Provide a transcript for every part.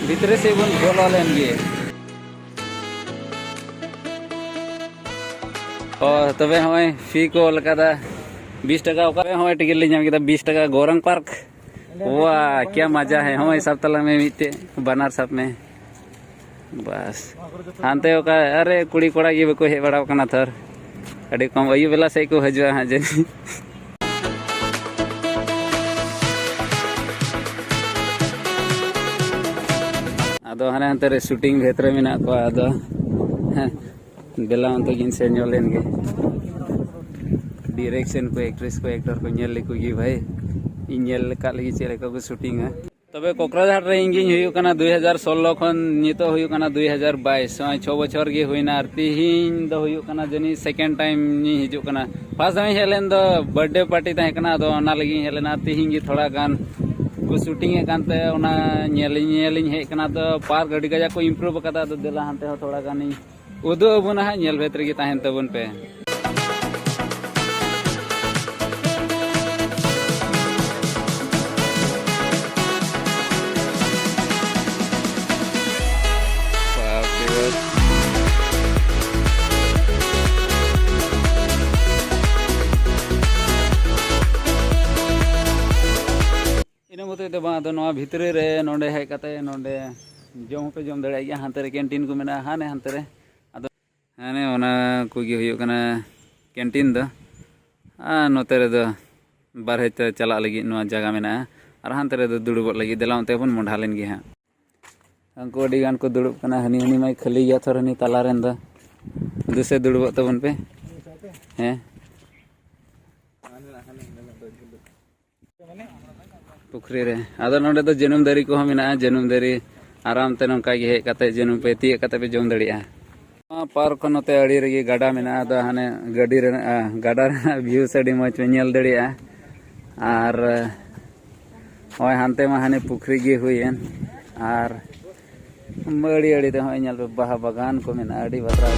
भितरे से बन बोला लेंगे और तबे हमें फी को लगा 20 टका हमें टिकट ले जाम 20 टका गौरंग पार्क। वाह क्या मजा है हमें सब तला में मिलते बनार सब में बस हानते का अरे कुड़ी कोड़ा ये बको हे बड़ा कना थर अड़ी कम अयु बेला से को हजवा हां जे आदो हाने अंते रे शूटिंग भेतरे मेना को आदो बेला अंते गिन से ñolen गे डायरेक्शन को एक्ट्रेस को एक्टर को ñel लिको गी भाई इñel का लगी चेले को शूटिंग है तबे कोकराझार रे इंगिन हुयु कना 2016 खन नितो हुयु कना 2022 6 बछर गे हुइना आर तिहिन दो हुयु कना जनी सेकंड टाइम नि हिजु कना फर्स्ट टाइम हेलेन दो बर्थडे पार्टी ताहे कना दो ओना लगी हेलेना तिहिन गे थोड़ा गान को शूटिंग ए कानते ओना ñeliñ हे कना दो पार गाड़ी गजा को इंप्रूव कदा दो देला हानते हो थोड़ा गानी उदो अबुना हा ñel भेतरे गे ताहेन तबन पे तो भितरे रे नोडे हेज कते नोडे जम पे जम दड़े हानते रे कैंटीन को मेना हाने हानते रे आदो हाने ओना कोगी हुयु कना कैंटीन दो नोते रे दो बारहे ते चला लगी नो जगह मेना और हानते रे दो दुड़ुब लगी देला ओते बन मोंढालेन गे हां अंको अडी गान को दुड़ुब कना हनी हनी माई खाली या थोर हनी तला रेन दो दुसे दुड़ुब तबन पे हैं पुखरी रे आदो नोडे दो जनुम दारी को मेना जनुम दारी आराम ते नंका गे हेज कते जनुम पे ती कते पे जम दड़िया पार्क को नोते अड़ी रे गाडा मेना आदो हाने गाड़ी रे गाडा रे व्यू से अड़ी मच ñel दड़िया और होय हानते मा हाने पुखरी गे हुयेन और मड़ी अड़ी ते होय ñel पे बाहा बागान को मेना अड़ी बतरा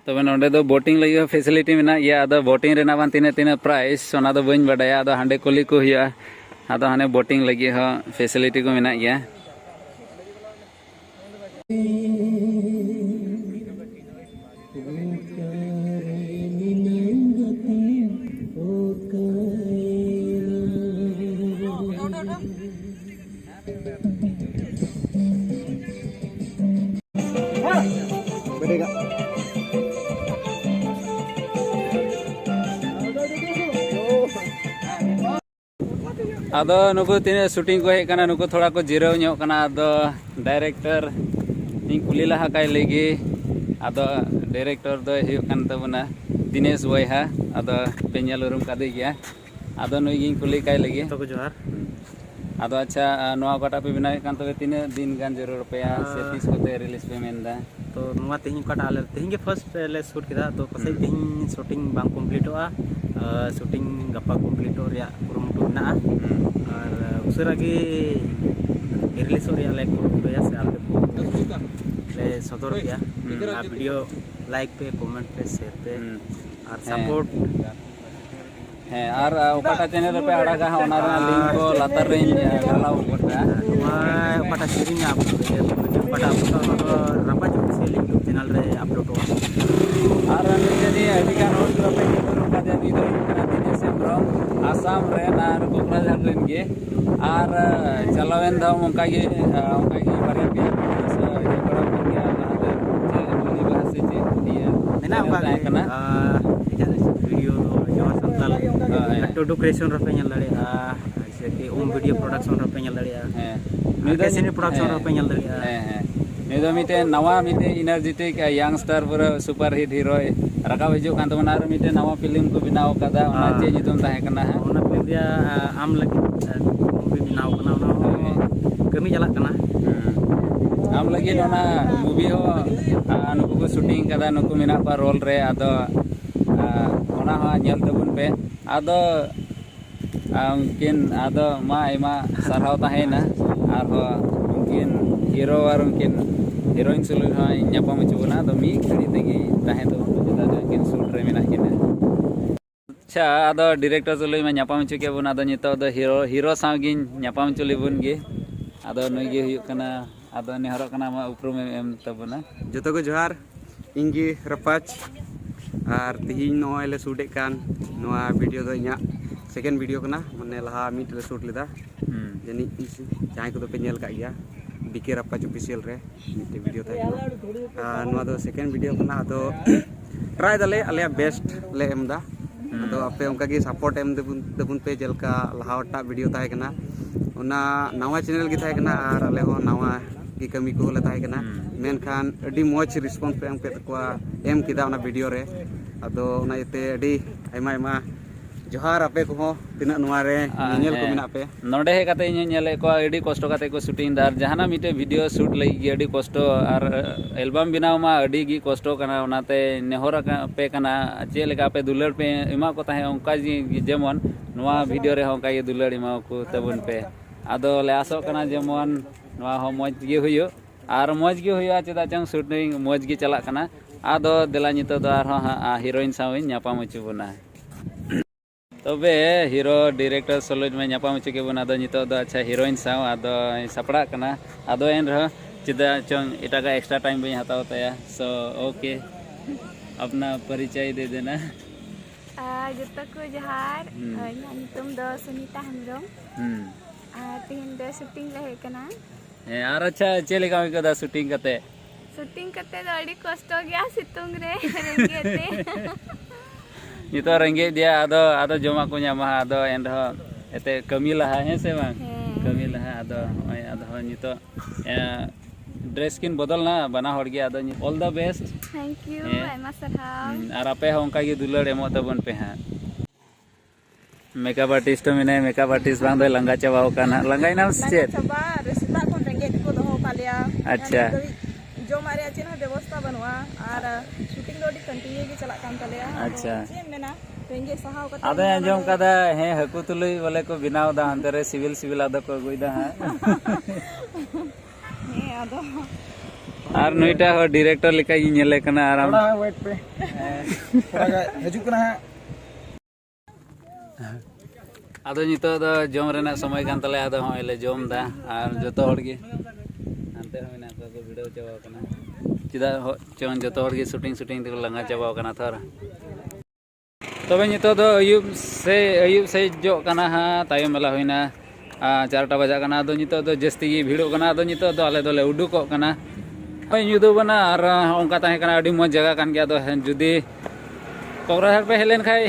तब नोडे दो बोटिंग लगी फैसिलिटी मेना या आदो बोटिंग रेना बान तिने तिने प्राइस सोना दो बइन बडाया आदो हांडे कुली को हुआ आदो हाने बोटिंग लगी हो फैसिलिटी को मेना गया बढ़ेगा आदो नुको तीन शूटिंग को हेज कना नुको थोड़ा को जिराव ᱧᱚᱜ कना आदो डायरेक्टर इन कुली लहा काय लगी आदो डायरेक्टर दो हुयु कान तबना दिनेश बयहा आदो पेñal उरुम कादे गया आदो नुई गिन कुली काय लगी तो जोहार आदो अच्छा नोआ काटा पे बनाए कान तबे तीन दिन गान जरूर रुपया से 30 कोते रिलीज पे मेनदा तो नोआ तेहिं काटा आले तेहिं के फर्स्ट ले शूट किदा तो पसे तेहिं शूटिंग बांग कंप्लीटोआ शूटिंग गप्पा कंप्लीटो रिया कुरुमुटु ना और उसरा की रिलीज हो रिया लाइक कुरुमुटु या से आले ले सदर किया वीडियो लाइक पे कमेंट पे शेयर पे और सपोर्ट है और ओकाटा चैनल पे अड़ागा ओना लिंक को लातर रे डालाव कोटा ओकाटा शेयरिंग आप ओकाटा रपा से लिंक चैनल रे अपलोड हो और निजे अधिका नोट पे का जानी दो दिने से ब्रो आसाम रे नार कोकराझार रेन गे और चलावेन दा ओंका गे बारे पे से ये बड़ा हो गया लाते बोली भाषा से दिया मेना ओका कना वीडियो जो संताल टोटो क्रिएशन रफे ñal daria से कि ओम वीडियो प्रोडक्शन रफे ñal daria है निदा सिने प्रोडक्शन रफे ñal daria है Ini mite nawa mite energetic youngster pura super hit hero rakab hijau kan teman aru mite nawa film ko binaw kada ona che nyutum tahe kana ha ona film dia am lagi movie binaw kana ona kami jalak kana am lagi ona movie ho nuku ko shooting kada nuku mina pa role re ado ona ha nyel tabun pe ado mungkin ado ma ema sarhau tahena arho mungkin hero ar mungkin heroin sulu ha nyapa macuna ado mi khadi tegi tahe to jada mungkin shoot re mena kina acha ado director sulu ma nyapa macu ke bun ado nito ado hero sangin nyapa macu libun ge ado noi ge huyuk kana ado ni harok kana ma uprum em tabuna joto ko johar ingi rapach ar tihin noy le shoot kan noa video do nya second video kana mane laha mit le shoot leda jani jahay ko do pe nyel ka iya BK rapach official re mite video ta noa do second video kana ado try dale ale best le emda ado ape onka gi support em debun pe jelka laha ta video ta kana ona nawa channel gi ta kana ar ale ho nawa ki kami ko le ta kana menkan adi moch response pe ang pe ko em kida ona video re ado ona ite adi aima johar ape ko tina nuwa re nyel ko mina pe node he kate nyele ko adi kosto kate ko shooting dar jahana mite video shoot lai gi adi kosto ar album binaw ma adi gi kosto kana onate nehora pe kana chele ka pe dular pe ema ko tahe onka ji jemon nuwa video re onka ye dular ema ko tabun pe ado le aso kana jemon nuwa ho moj gi huyu ar moj gi huyu cheda chang shooting moj gi chalak kana ado dela nito do ar heroine sawin nyapa machu buna तबे hero director सलोज में nyapa machu ke buna ado nito do acha heroine saw ado sapra kana ado en rah cheda chong itaga extra time bani hataw taya so okay अपना परिचय दे देना जतो को जोहार nyutum do Sunita Hamrom tihin do shooting le kana यार अच्छा चले का कदा शूटिंग कते do adi kosto gya situng re rengete itu rengge dia ado joma ko nyama ado endho ete kami lah he se bang kami lah ado nito dress kin bodol na bana hor ge ado all the best thank you aima sarhaw ar ape honka ge dular emo tabon pe ha makeup artist mine makeup artist bang do langa chawa kana langa inam se coba resita kon rengge ko doho kalia अच्छा जो मारे अचेन व्यवस्था बनवा और shooting रोडी continue की चला काम तलेया अच्छा चेम मेना रेंगे सहाव कते आदे अंजम कदा हे हकु तुलुई बोले को बिनाव दा अंतरे सिविल आदो को गुइदा है हे आदो आर नोइटा हो डायरेक्टर लिका इ नेले कना आराम वेट पे थोड़ा हजू कना आदो नितो द जम रेना समय कान तले आदो होइले जम दा आर जतो हड़गे अंते होइना को वीडियो चावा कना चिदा चोन जतो हड़गे शूटिंग ते लंगा चावा कना थर तबे नितो द अयुब से जो कना हा तायम मेला होइना 4टा बजा कना आदो नितो द जस्ती गी भिड़ो कना आदो नितो द आले दोले उडुको कना होय युदो बना आर ओंका ताहे कना अडी मज जगह कान गया दो जुदी कोकराझार पे हेलेन खाय